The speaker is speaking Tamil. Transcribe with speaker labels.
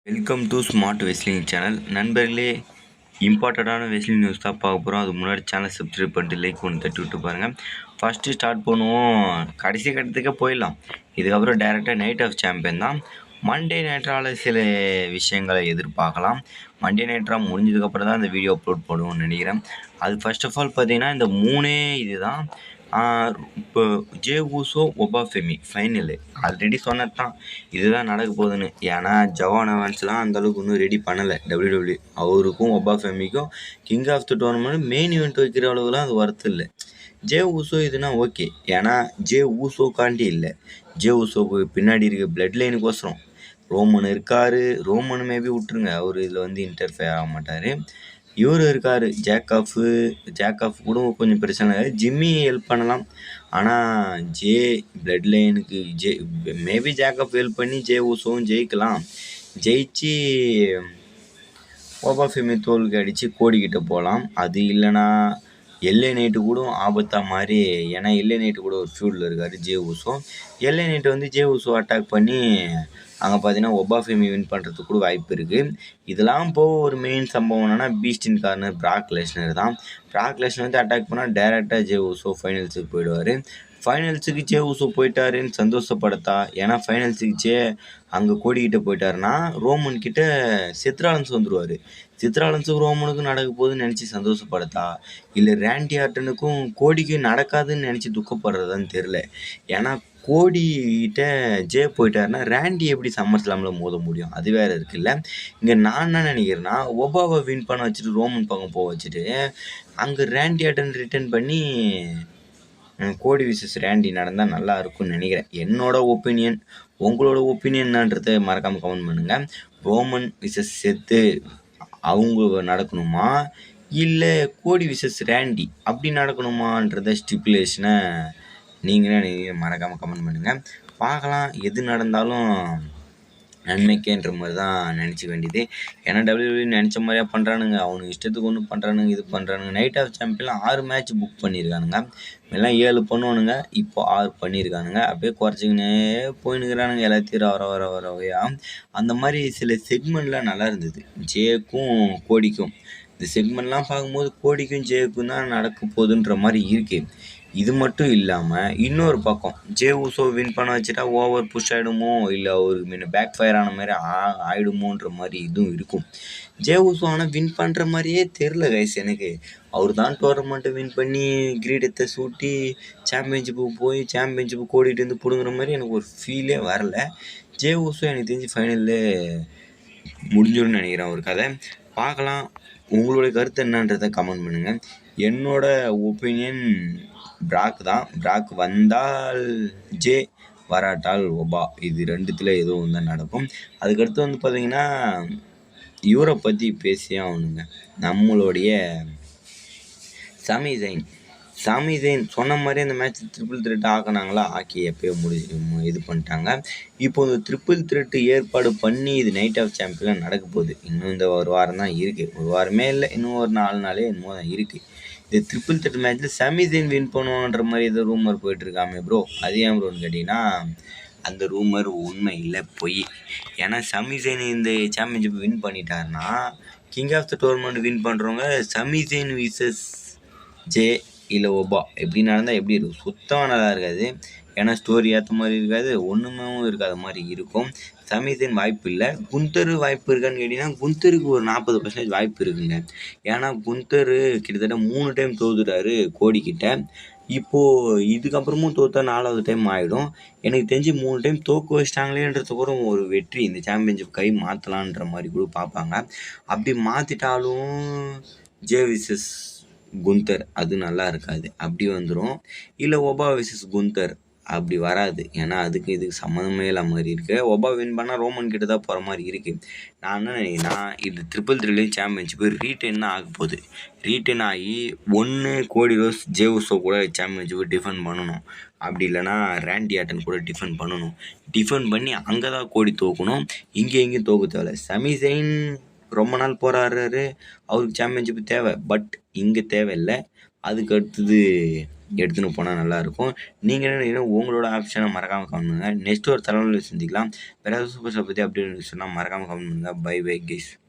Speaker 1: Welcome to smart wrestling channel. நண்பர்களே, இம்பார்ட்டண்ட்டான வெஸ்லிங் நியூஸ் தான் பார்க்க போகிறோம். அது முன்னாடி சேனல் சப்ஸ்கிரைப் பண்ணிட்டு லைக் ஒன்று தட்டி விட்டு பாருங்கள். ஃபஸ்ட்டு ஸ்டார்ட் பண்ணுவோம். கடைசி கட்டத்துக்கே போயிடலாம். இதுக்கப்புறம் டைரெக்டாக நைட் ஆஃப் சாம்பியன் தான். மண்டே நைட்ரால் சில விஷயங்களை எதிர்பார்க்கலாம். மண்டே நைட்ரா முடிஞ்சதுக்கப்புறம் தான் இந்த வீடியோ அப்லோட் பண்ணுவோம்னு நினைக்கிறேன். அது ஃபர்ஸ்ட் ஆஃப் ஆல் பார்த்தீங்கன்னா இந்த மூணே இது தான். இப்போ ஜே ஊசோ ஒபாஃபெமி ஃபைனலு ஆல்ரெடி சொன்னது தான் இதுதான் நடக்க போகுதுன்னு. ஏன்னா ஜவான் எவான்ஸ்லாம் அந்தளவுக்கு இன்னும் ரெடி பண்ணலை டபிள்யூடபிள்யூ. அவருக்கும் ஒபாஃபெமிக்கும் king of the tournament main event வைக்கிற அளவுக்குலாம் அது ஒர்த்து இல்லை. ஜே ஊசோ இதுனா ஓகே, ஏன்னா ஜே ஊசோக்காண்டி இல்லை, ஜே ஊசோக்கு பின்னாடி இருக்க பிளட் லைனுக்கோசரம். ரோமன் இருக்கார், ரோமன் மேபி விட்டுருங்க, அவர் இதில் இன்டர்ஃபியர் ஆக மாட்டார். இவர் இருக்கார் ஜேக்காஃப் கூட கொஞ்சம் பிரச்சனை இல்லை. ஜிம்மி ஹெல்ப் பண்ணலாம், ஆனால் ஜே பிளட் லைனுக்கு மேபி ஜேக்காஃப் ஹெல்ப் பண்ணி ஜே ஊசோவும் ஜெயிக்கலாம். ஜெயிச்சு ஒபாஃபெமி தோலுக்கு அடித்து கோடிக்கிட்ட போகலாம். அது இல்லைனா எல்ஏ நைட்டு கூட ஆபத்தாக மாதிரி, ஏன்னா எல்ஏ நைட்டு கூட ஒரு ஃபியூடில் இருக்கார் Jey Uso. LA night Jey Uso attack பண்ணி அங்கே பார்த்தீங்கன்னா ஒபாஃபெமி வின் பண்ணுறதுக்கு கூட வாய்ப்பு இருக்குது. இதெல்லாம் போக ஒரு மெயின் சம்பவம் என்னென்னா பீஸ்டின் கார்னர் பிராக் லெஸ்னர் தான். பிராக் லெஸ்னர் அட்டாக் பண்ணால் டேரெக்டாக ஜே ஊசோ ஃபைனல்ஸுக்கு போயிடுவார். ஃபைனல்ஸுக்கு ஜே ஊசோ போயிட்டாருன்னு சந்தோஷப்படுத்தா, ஏன்னா ஃபைனல்ஸுக்கு ஜே அங்கே கோடிக்கிட்ட போயிட்டாருன்னா ரோமன் கிட்ட சித்ராலன்ஸ் வந்துடுவார். சித்ராலன்ஸுக்கும் ரோமனுக்கும் நடக்க போகுதுன்னு நினச்சி சந்தோஷப்படுத்தா, இல்லை ரேண்டி ஆர்டனுக்கும் கோடிக்கும் நடக்காதுன்னு நினச்சி துக்கப்படுறதான்னு தெரில. ஏன்னா கோடிக்கிட்ட ஜே போயிட்டாருன்னா ரேண்டி எப்படி சம்மர்ஸ்லாமில் மோத முடியும், அது வேறு இருக்குல்ல. இங்கே நான் என்ன நினைக்கிறேன்னா, ஒபாவை வின் பண்ண வச்சுட்டு ரோமன் பக்கம் போக வச்சுட்டு அங்கே ரேண்டி ஆர்டன் ரிட்டர்ன் பண்ணி கோடி விசஸ் ரேண்டி நடந்தால் நல்லா இருக்கும்னு நினைக்கிறேன். என்னோட ஒப்பீனியன். உங்களோட ஒப்பீனியன் என்னன்றதை மறக்காமல் கமெண்ட் பண்ணுங்கள். ரோமன் விசஸ் செத்து அவங்க நடக்கணுமா, இல்லை கோடி விசஸ் ரேண்டி அப்படி நடக்கணுமான்றத ஸ்டிப்புலேஷனை நீங்கள் மறக்காமல் கமெண்ட் பண்ணுங்கள். பார்க்கலாம், எது நடந்தாலும் நன்மைக்கேன்ற மாதிரி தான் நினச்சிக்க வேண்டியது. ஏன்னா டபிள்யூடபிள்யூ நினச்ச மாதிரியா பண்ணுறானுங்க, அவனுக்கு இஷ்டத்துக்கு ஒன்று பண்ணுறானுங்க, இது பண்ணுறானுங்க. நைட் ஆஃப் சாம்பியன்லாம் 6 மேட்ச் புக் பண்ணியிருக்கானுங்க. எல்லாம் 7 பண்ணுவானுங்க, இப்போ 6 பண்ணியிருக்கானுங்க. அப்படியே குறைச்சிக்கினே போயின்னுக்கிறானுங்க எல்லாத்தையும் வர அந்த மாதிரி சில செக்மெண்ட்லாம் நல்லா இருந்தது. ஜேக்கும் கோடிக்கும் இந்த செக்மெண்ட்லாம் பார்க்கும்போது கோடிக்கும் ஜேக்கும் தான் நடக்க போகுதுன்ற மாதிரி இருக்குது. இது மட்டும் இல்லாமல் இன்னொரு பக்கம் ஜே ஊசோ வின் பண்ண வச்சுட்டா ஓவர் புஷ் ஆகிடுமோ, இல்லை அவருக்கு முன்ன பேக் ஃபயர் ஆன மாதிரி ஆகிடுமோன்ற மாதிரி இதுவும் இருக்கும். ஜே ஊசோ ஆனால் வின் பண்ணுற மாதிரியே தெரில கைஸ் எனக்கு. அவர் தான் டோர்னமெண்ட்டை வின் பண்ணி கிரீடத்தை சூட்டி சாம்பியன்ஷிப்புக்கு போய் சாம்பியன்ஷிப்பு கோடிட்டு வந்து பிடுங்குற மாதிரி எனக்கு ஒரு ஃபீலே வரல. ஜே ஊசோ எனக்கு தெரிஞ்சு ஃபைனலில் முடிஞ்சிடும்னு நினைக்கிறேன் ஒரு கதை. பார்க்கலாம், உங்களுடைய கருத்து என்னன்றதை கமெண்ட் பண்ணுங்கள். என்னோட ஒப்பீனியன் பிராக் தான். பிராக் வந்தால் ஜே, வராட்டால் ஒபா, இது ரெண்டுத்தில் ஏதோ ஒன்று தான் நடக்கும். அதுக்கடுத்து பார்த்தீங்கன்னா இவரை பற்றி பேசியே ஆகணுங்க. நம்மளுடைய சாமி ஜெயின் சொன்ன மாதிரி அந்த மேட்ச் ட்ரிபிள் த்ரெட் ஆக்கினாங்களா, ஆக்கி எப்போயோ இது பண்ணிட்டாங்க. இப்போ இந்த ட்ரிபிள் த்ரெட் ஏற்பாடு பண்ணி இது நைட் ஆஃப் சாம்பியன் நடக்க போகுது. இன்னும் இந்த ஒரு வாரம் தான் இருக்குது, ஒரு வாரமே இல்லை, இன்னும் ஒரு 4 நாளே என்னமோ தான் இருக்குது. இந்த ட்ரிபிள் த்ரெட் மேட்ச்சில் சாமி ஜெயின் வின் பண்ணுவோன்ற மாதிரி ஏதோ ரூமர் போயிட்டுருக்காமே ப்ரோ. அது ஏன் ப்ரோன்னு கேட்டிங்கன்னா, அந்த ரூமர் உண்மை இல்லை, பொய். ஏன்னா சாமி ஜெயின் இந்த சாம்பியன்ஷிப் வின் பண்ணிட்டாருன்னா king of the tournament win பண்ணுறவங்க சாமி ஜெயின் விசஸ் ஜே இல்லை ஒபா எப்படி நடந்தால் எப்படி இருக்கும், சுத்தமாக நல்லா இருக்காது. ஏன்னா ஸ்டோரி ஏற்ற மாதிரி இருக்காது, ஒன்றுமே இருக்காத மாதிரி இருக்கும். சமீசன் வாய்ப்பு இல்லை. குந்தர் வாய்ப்பு இருக்கான்னு கேட்டிங்கன்னா குந்தருக்கு ஒரு 40% வாய்ப்பு இருக்குங்க. ஏன்னா குந்தர் கிட்டத்தட்ட 3 டைம் தோத்துட்டாரு கோடிக்கிட்ட. இப்போது இதுக்கப்புறமும் தோற்றா 4வது டைம் ஆகிடும். எனக்கு தெரிஞ்சு 3 டைம் தோக்க வச்சிட்டாங்களேன்றது கூட ஒரு வெற்றி. இந்த சாம்பியன்ஷிப் கை மாற்றலான்ற மாதிரி கூட பார்ப்பாங்க. அப்படி மாற்றிட்டாலும் ஜே விசஸ் குந்தர் அது நல்லா இருக்காது, அப்படி வந்துடும். இல்லை ஒபா விசஸ் குந்தர் அப்படி வராது, ஏன்னா அதுக்கு இதுக்கு சம்மந்தமே இல்லாத மாதிரி இருக்குது. ஒபா வின் பண்ணால் ரோமன் கிட்ட தான் போகிற மாதிரி இருக்குது. நான் என்ன நினைக்கிறேன்னா, இது ட்ரிபிள் த்ரீலையும் சாம்பியன்ஷிப்பு ரீட்டைன் தான் ஆக போகுது. ரீட்டைன் ஆகி ஒன்று கோடி ரோஸ் ஜே ஊசோ கூட சாம்பியன்ஷிப்பு டிஃபெண்ட் பண்ணணும், அப்படி இல்லைனா ரேண்டி ஆர்டன் கூட டிஃபெண்ட் பண்ணணும். டிஃபெண்ட் பண்ணி அங்கே தான் கோடி தோக்கணும், இங்கே எங்கேயும் தோக்க தேவை. சமி ஜெயின் ரொம்ப நாள் போராடுறாரு, அவருக்கு சாம்பியன்ஷிப் தேவை, பட் இங்கே தேவையில்லை. அதுக்கு அடுத்தது எடுத்துன்னு போனால் நல்லாயிருக்கும். நீங்கள் என்ன நினைக்கிறீங்க? உங்களோட ஆப்ஷனை மறக்காமல் கமெண்ட் பண்ணுங்கள். நெக்ஸ்ட் ஒரு தலைவலியில் சந்திக்கலாம். வேறு ஏதாவது சூப்பர் ஸ்டார் பற்றி அப்டேட் சொன்னால் மறக்காமல் கமெண்ட் பண்ணுங்கள். Bye bye guys.